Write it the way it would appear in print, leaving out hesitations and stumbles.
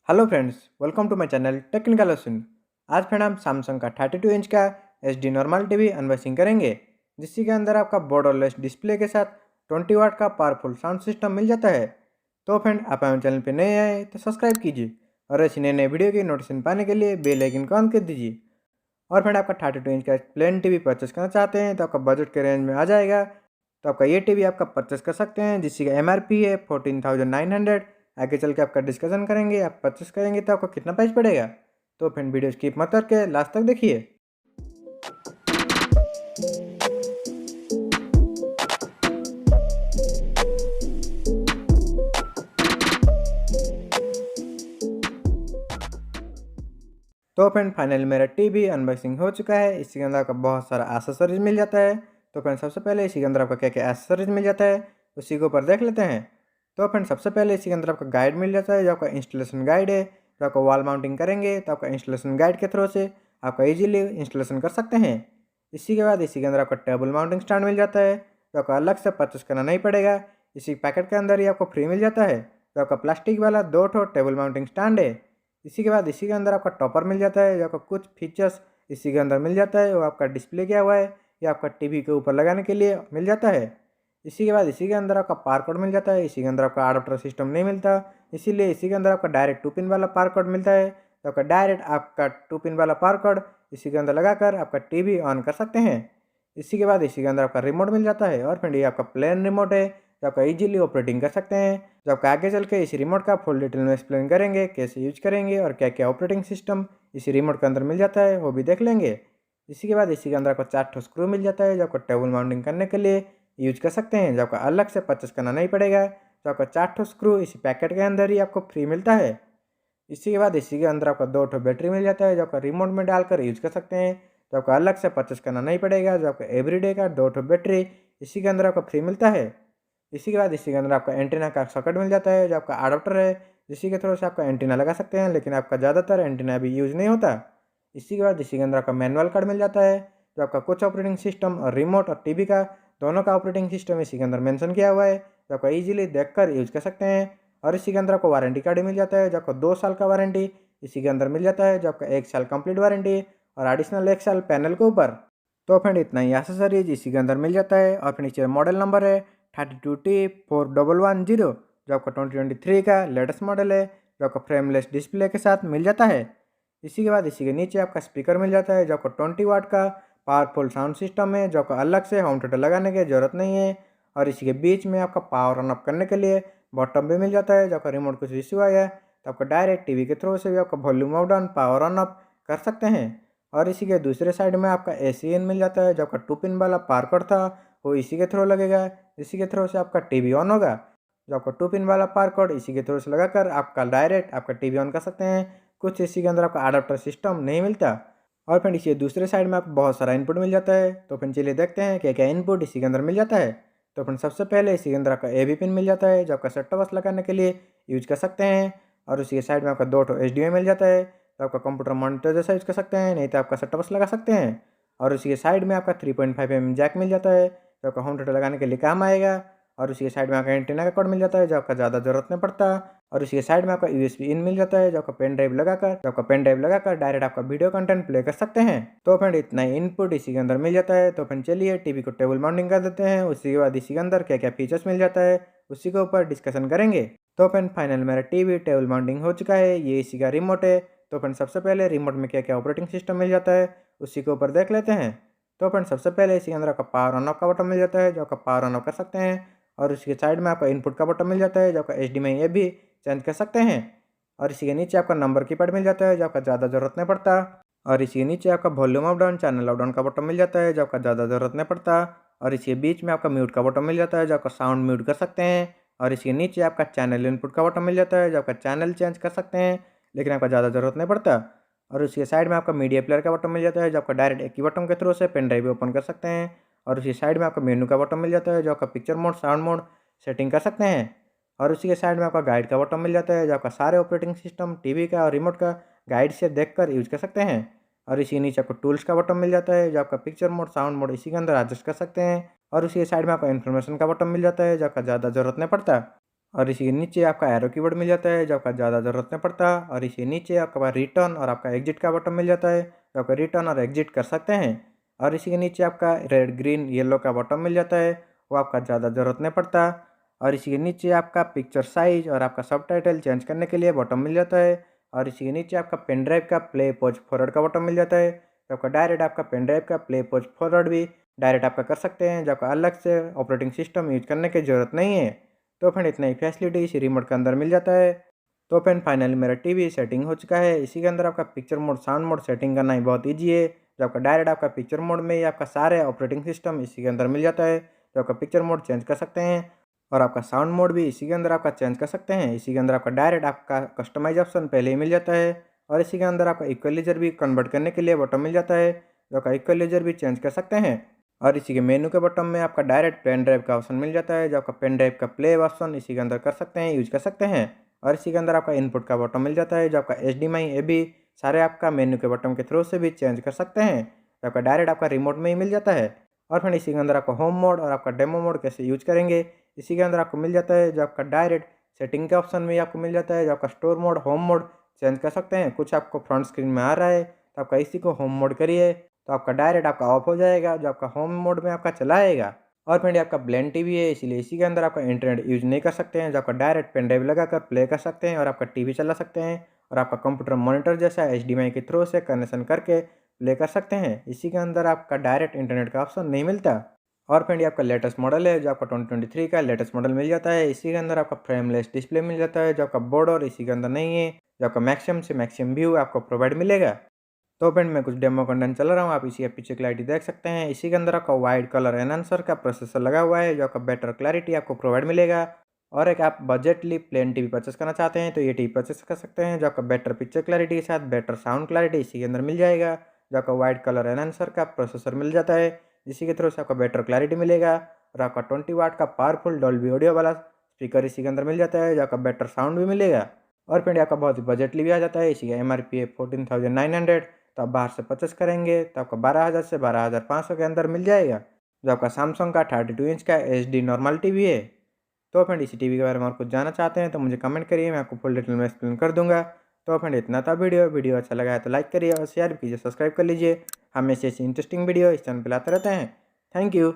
Hello friends, welcome to my channel technical lesson. आज friend हम Samsung का 32 inch का एचडी नॉर्मल टीवी अनबॉक्सिंग करेंगे, जिसके अंदर आपका बॉर्डरलेस डिस्प्ले के साथ 20 वाट का पावरफुल साउंड सिस्टम मिल जाता है। तो फ्रेंड, आप हमारे चैनल पे नए आए तो सब्सक्राइब कीजिए और ऐसी नए नए वीडियो की नोटिफिकेशन पाने के लिए बेल आइकन को ऑन कर दीजिए। और फ्रेंड, आपका 32 इंच का प्लेन टीवी परचेस करना चाहते हैं तो आपका बजट के रेंज में आ जाएगा। तो आपका ये टीवी आपका परचेस कर सकते हैं, जिसकी एमआरपी है 14,900। आगे चल के आपका डिस्कशन करेंगे, आप परचेस करेंगे तो आपको कितना प्राइस पड़ेगा। तो फ्रेंड, वीडियो स्किप मत करके लास्ट तक देखिए। तो फ्रेंड, फाइनली मेरा टीवी अनबॉक्सिंग हो चुका है। इसके अंदर आपका बहुत सारा एक्सेसरीज मिल जाता है। तो फ्रेंड, सबसे पहले इसी के अंदर आपका क्या क्या एक्सेसरीज मिल जाता है उसी के ऊपर देख लेते हैं। तो फ्रेंड, सबसे पहले इसी के अंदर आपका गाइड मिल जाता है, जो आपका इंस्टॉलेशन गाइड है। तो आपका वॉल माउंटिंग करेंगे तो आपका इंस्टॉलेशन गाइड के थ्रू से आपका इजीली इंस्टॉलेशन कर सकते हैं। इसी के बाद इसी के अंदर आपका टेबल माउंटिंग स्टैंड मिल जाता है, तो आपको अलग से परचेस करना नहीं पड़ेगा। इसी पैकेट के अंदर ही आपको फ्री मिल जाता है। तो आपका प्लास्टिक वाला 2 टेबल माउंटिंग स्टैंड है। इसी के बाद इसी के अंदर आपका टॉपर मिल जाता है, जो आपका कुछ फीचर्स इसी के अंदर मिल जाता है। वो आपका डिस्प्ले किया हुआ है, या आपका टीवी के ऊपर लगाने के लिए मिल जाता है। इसी के बाद इसी के अंदर आपका पार कोड मिल जाता है। इसी के अंदर आपका अडाप्टर सिस्टम नहीं मिलता, इसीलिए इसी के अंदर आपका डायरेक्ट 2 पिन वाला पार कोड मिलता है। तो आपका डायरेक्ट आपका 2 पिन वाला पार कोड इसी के अंदर लगाकर आपका टीवी ऑन कर सकते हैं। इसी के बाद इसी के अंदर आपका रिमोट मिल जाता है, और फ्रेंड ये आपका प्लेन रिमोट है, जो आपका इजीली ऑपरेटिंग कर सकते हैं। जो आपका आगे चल के इस रिमोट का फुल डिटेल में एक्सप्लेन करेंगे, कैसे यूज करेंगे और क्या क्या ऑपरेटिंग सिस्टम इसी रिमोट के अंदर मिल जाता है, वो भी देख लेंगे। इसी के बाद इसी के अंदर आपको 4 स्क्रू मिल जाता है, जो आपको टेबल माउंटिंग करने के लिए यूज कर सकते हैं, जो आपको अलग से परचेस करना नहीं पड़ेगा। तो आपका 4 स्क्रू इसी पैकेट के अंदर ही आपको फ्री मिलता है। इसी के बाद इसी के अंदर आपका 2 बैटरी मिल जाता है, जो आपका रिमोट में डालकर यूज कर सकते हैं। तो आपको अलग से परचेस करना नहीं पड़ेगा। जो आपका एवरीडे का 2 बैटरी इसी के अंदर आपको फ्री मिलता है। इसी के बाद इसी के अंदर आपका एंटीना का सॉकेट मिल जाता है, जो आपका अडाप्टर है, जिसी के थ्रू से आपका एंटीना लगा सकते हैं, लेकिन आपका ज़्यादातर एंटीना भी यूज़ नहीं होता। इसी के बाद इसी के अंदर आपका मैनुअल कार्ड मिल जाता है, जो आपका कुछ ऑपरेटिंग सिस्टम और रिमोट और टीवी का दोनों का ऑपरेटिंग सिस्टम इसी के अंदर मेंशन किया हुआ है, जो आपका ईजिली देखकर यूज कर सकते हैं। और इसी के अंदर आपको वारंटी कार्ड मिल जाता है, जो आपको 2 साल का वारंटी इसी के अंदर मिल जाता है, जो आपका 1 साल कंप्लीट वारंटी और एडिशनल 1 साल पैनल के ऊपर। तो फ्रेंड, इतना ही एक्सेसरीज इसी के अंदर मिल जाता है। और फिर नीचे मॉडल नंबर है 32T4110, जो आपका 2023 का लेटेस्ट मॉडल है, जो आपका फ्रेमलेस डिस्प्ले के साथ मिल जाता है। इसी के बाद इसी के नीचे आपका स्पीकर मिल जाता है, जो आपको 20 वाट का पावरफुल साउंड सिस्टम है, जो आपको अलग से होम थिएटर लगाने की ज़रूरत नहीं है। और इसी के बीच में आपका पावर ऑन ऑफ करने के लिए बटन भी मिल जाता है, जो आपका रिमोट कुछ इश्यू आया तो आपको डायरेक्ट टीवी के थ्रू से भी आपका volume up down power on off कर सकते हैं। और इसी के दूसरे साइड में आपका एसी इन मिल जाता है, जो आपका 2 पिन वाला पावर कट था वो इसी के थ्रू लगेगा। इसी के थ्रू से आपका टीवी ऑन होगा। जो आपका 2 पिन वाला पावर कोड इसी के थ्रू से लगाकर आपका डायरेक्ट आपका टीवी ऑन कर सकते हैं। कुछ इसी के अंदर आपका अडाप्टर सिस्टम नहीं मिलता। और फ्रेंड, इसी दूसरे साइड में आपको बहुत सारा इनपुट मिल जाता है। तो फ्रेंड, चलिए देखते हैं क्या क्या इनपुट इसी के अंदर मिल जाता है। तो फ्रेंड, सबसे पहले इसी के अंदर आपका एवी पिन मिल जाता है, जो आपका सेट टॉप बॉक्स लगाने के लिए यूज कर सकते हैं। और उसी के साइड में आपका 2 HDMI मिल जाता है, तो आपका कंप्यूटर मॉनिटर जैसा यूज कर सकते हैं, नहीं तो आपका सेट टॉप बॉक्स लगा सकते हैं। और उसी के साइड में आपका 3.5 mm जैक मिल जाता है, जो आपका होम थिएटर लगाने के लिए काम आएगा। और उसी के साइड में आपका एंटीना का कॉर्ड मिल जाता है, जो आपका ज़्यादा जरूरत नहीं पड़ता। और उसी के साइड में आपका USB इन मिल जाता है, जो आपका पेन ड्राइव लगाकर डायरेक्ट आपका वीडियो कंटेंट प्ले कर सकते हैं। तो फ्रेंड, इतना ही इनपुट इसी के अंदर मिल जाता है। तो फ्रेंड, चलिए टीवी को टेबल माउंटिंग कर देते हैं। उसी के बाद इसी के अंदर क्या क्या फीचर्स मिल जाता है उसी के ऊपर डिस्कशन करेंगे। तो फ्रेंड, फाइनल मेरा टीवी टेबल माउंटिंग हो चुका है। ये इसी का रिमोट है। तो फ्रेंड, सबसे पहले रिमोट में क्या क्या ऑपरेटिंग सिस्टम मिल जाता है उसी के ऊपर देख लेते हैं। तो फ्रेंड, सबसे पहले इसी के अंदर आपका पावर ऑन ऑफ का बटन मिल जाता है, जो आपका पावर ऑन ऑफ कर सकते हैं। और इसके साइड में आपका इनपुट का बटन मिल जाता है, जो आपका HDMI ये भी चेंज कर सकते हैं। और इसी के नीचे आपका नंबर कीपैड मिल जाता है, जो आपका ज़्यादा ज़रूरत नहीं पड़ता। और इसी के नीचे आपका volume up down channel up down का बटन मिल जाता है, जो आपका ज़्यादा ज़रूरत नहीं पड़ता। और इसके बीच में आपका म्यूट का बटन मिल जाता है, जो आपका साउंड म्यूट कर सकते हैं। और इसके नीचे आपका चैनल इनपुट का बटन मिल जाता है, जो आपका चैनल चेंज कर सकते हैं, लेकिन आपका ज़्यादा ज़रूरत नहीं पड़ता। और उसके साइड में आपका मीडिया प्लेयर का बटन मिल जाता है, जो आपका डायरेक्ट एक ही बटन के थ्रू से पेन ड्राइव ओपन कर सकते हैं। और उसी साइड में आपका मेनू का बटन मिल जाता है, जो आपका picture mode sound mode setting कर सकते हैं। और उसी के साइड में आपका गाइड का बटन मिल जाता है, जो आपका सारे ऑपरेटिंग सिस्टम टीवी का और रिमोट का गाइड से देखकर यूज कर सकते हैं। और इसी नीचे आपको टूल्स का बटन मिल जाता है, जो आपका पिक्चर मोड साउंड मोड इसी के अंदर एडजस्ट कर सकते हैं। और उसी के साइड में आपका इन्फॉर्मेशन का बटन मिल जाता है, जो आपका ज़्यादा ज़रूरत नहीं पड़ता। और इसी के नीचे आपका एरो कीबोर्ड मिल जाता है जो आपका ज़्यादा ज़रूरत नहीं पड़ता। और इसी नीचे आपके पास रिटर्न और आपका एग्जिट का बटन मिल जाता है जो आपका रिटर्न और एग्जिट कर सकते हैं। और इसी के नीचे आपका रेड ग्रीन येलो का बटन मिल जाता है, वो आपका ज़्यादा ज़रूरत नहीं पड़ता। और इसी के नीचे आपका पिक्चर साइज और आपका सबटाइटल चेंज करने के लिए बटन मिल जाता है। और इसी के नीचे आपका पेन ड्राइव का प्ले पॉज फॉरवर्ड का बटन मिल जाता है जो आपका डायरेक्ट आपका पेन ड्राइव का प्ले पॉज फॉरवर्ड भी डायरेक्ट आपका कर सकते हैं, जो आपका अलग से ऑपरेटिंग सिस्टम यूज करने की ज़रूरत नहीं है। तो फ्रेंड इतना ही फैसिलिटी इसी रिमोट के अंदर मिल जाता है। तो फ्रेंड फाइनली मेरा टीवी सेटिंग हो चुका है। इसी के अंदर आपका picture mode sound mode setting करना ही बहुत ईजी है, जो आपका डायरेक्ट आपका पिक्चर मोड में ही आपका सारे ऑपरेटिंग सिस्टम इसी के अंदर मिल जाता है, जो आपका पिक्चर मोड चेंज कर सकते हैं। और आपका साउंड मोड भी इसी के अंदर आपका चेंज कर सकते हैं। इसी के अंदर आपका डायरेक्ट आपका कस्टमाइज ऑप्शन पहले ही मिल जाता है। और इसी के अंदर आपका इक्वलाइजर भी कन्वर्ट करने के लिए बटन मिल जाता है, जो आपका इक्वलाइजर भी चेंज कर सकते हैं। और इसी के मेनू के बटन में आपका डायरेक्ट पेन ड्राइव का ऑप्शन मिल जाता है, जो आपका पेन ड्राइव का प्ले ऑप्शन इसी के अंदर कर सकते हैं, यूज कर सकते हैं। और इसी के अंदर आपका इनपुट का बटन मिल जाता है, जो आपका HDMI AB सारे आपका मेनू के बटन के थ्रू से भी चेंज कर सकते हैं, जो आपका डायरेक्ट आपका रिमोट में ही मिल जाता है। और फिर इसी के अंदर आपका होम मोड और आपका डेमो मोड कैसे यूज करेंगे इसी के अंदर आपको मिल जाता है, जो आपका डायरेक्ट सेटिंग के ऑप्शन में आपको मिल जाता है, जो आपका store mode home mode change कर सकते हैं। कुछ आपको फ्रंट स्क्रीन में आ रहा है तो आपका इसी को होम मोड करिए तो आपका डायरेक्ट आपका ऑफ हो जाएगा, जो आपका होम मोड में आपका चला आएगा। और फ्रेंड आपका ब्लेंड टीवी है, इसीलिए इसी के अंदर आपका इंटरनेट यूज नहीं कर सकते हैं, जो आपका डायरेक्ट पेन ड्राइव लगाकर प्ले कर सकते हैं और आपका टीवी चला सकते हैं। और आपका कंप्यूटर मॉनिटर जैसा HDMI के थ्रू से कनेक्शन करके प्ले कर सकते हैं। इसी के अंदर आपका डायरेक्ट इंटरनेट का ऑप्शन नहीं मिलता। और फ्रेंड ये आपका लेटेस्ट मॉडल है, जो आपका 2023 का लेटेस्ट मॉडल मिल जाता है। इसी के अंदर आपका फ्रेमलेस डिस्प्ले मिल जाता है, जो आपका बॉर्डर इसी के अंदर नहीं है, जो आपका मैक्सिमम से मैक्सिमम व्यू आपको प्रोवाइड मिलेगा। तो फ्रेंड मैं कुछ डेमो कंटेंट चला रहा हूँ, आप इसी के पीछे क्लैरिटी देख सकते हैं। इसी के अंदर आपका वाइड कलर एनहांसर का प्रोसेसर लगा हुआ है, जो आपका बेटर क्लैरिटी आपको प्रोवाइड मिलेगा। और एक आप बजटली प्लेन टीवी परचेस करना चाहते हैं तो ये टीवी परचेस कर सकते हैं, जो आपका बेटर पिक्चर क्लैरिटी के साथ बेटर साउंड क्लैरिटी इसी के अंदर मिल जाएगा, जो आपका वाइड कलर एनहांसर का प्रोसेसर मिल जाता है, जिसकी के थ्रू से आपका बेटर क्लैरिटी मिलेगा। और आपका 20 वाट का पावरफुल डॉल्बी ऑडियो वाला स्पीकर इसी के अंदर मिल जाता है, जो आपका बेटर साउंड भी मिलेगा। और फिर आपका बहुत ही बजटली भी आ जाता है, इसी का MRP है 14,900, तो आप बाहर से परचेस करेंगे तो आपका 12,000 से 12,500 के अंदर मिल जाएगा, जो आपका सैमसंग का 32 इंच का HD नॉर्मल टीवी है। तो फ्रेंड इसी टीवी के बारे में और कुछ जानना चाहते हैं तो मुझे कमेंट करिए, मैं आपको फुल डिटेल में एक्सप्लेन कर दूंगा। तो फ्रेंड इतना था वीडियो अच्छा लगा है तो लाइक करिए और शेयर कीजिए, सब्सक्राइब कर लीजिए। हमें ऐसी इंटरेस्टिंग वीडियो इस चैनल पर लाते रहते हैं। Thank you.